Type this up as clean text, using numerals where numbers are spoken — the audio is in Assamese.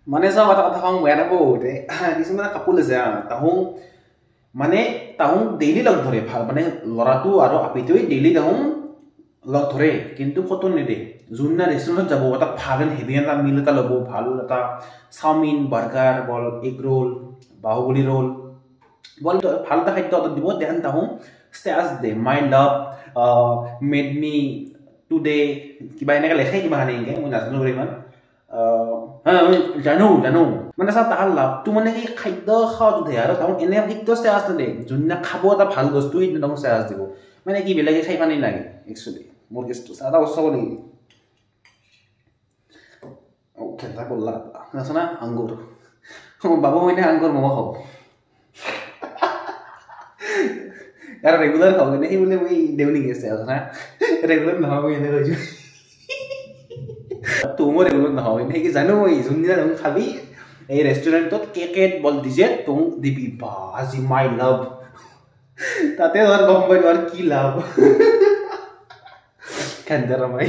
মানে চাওঁ এটা কথা কওঁ বেয়া নাপাব দে কিছুমানে কাপোৰ আছে তাহোঁ মানে তাহোঁ ডেইলি লগ ধৰে ভাল মানে ল'ৰাটো আৰু আপিটোৱে ডেইলি তাহোঁ লগ ধৰে কিন্তু ফটো নেদে যোনদিনা ৰেষ্টুৰেণ্টত যাব এটা ভাল এণ্ড হেভি এটা মিল এটা ল'ব ভাল এটা চাওমিন বাৰ্গাৰ বল এগ ৰোল বাহুবলী ৰোল বল ভাল এটা খাদ্য অৰ্ডাৰ দিব দেন তাহোঁ ষ্টেটাছ দে মাই লাভ মেড মি টুডে কিবা এনেকৈ লেখাই কিবা এনেকৈ মই নাজানো বাৰু ইমান জানো মানে চা তাৰ লাভটো মানে কি খাদ্য খাওয়াটো দে আৰু তাহোঁ এনে খাদ্য ষ্টেটাছ নেদে যোনদিনা খাব এটা ভাল বস্তু সেইদিনা তাহোঁ ষ্টেটাছ দিব মানে কি বেলেগে খাই পানী লাগে একচুৱেলি মোৰ কেছটো এটা বস্তু কৰি খেলা কৰলা আছে না আংগুৰ বাবু মই আংগুৰ ম'ম' খাওঁ আৰু ৰেগুলাৰ খাওঁ কিন্তু সেই বোলে মই দেউনি গেছে আছে না ৰেগুলাৰ নহয় মই এনে কৈছোঁ তো মই ৰেগুলাৰ নহয় কিন্তু সেই জানো মই যোনদিনা তুমি খাবি এই ৰেষ্টুৰেণ্টত কেকেট বল দিছে তুমি দিবি বা আজি মাই লাভ তাতে ধৰ গম পাই আৰু কি লাভ কেন্দ্ৰ মাই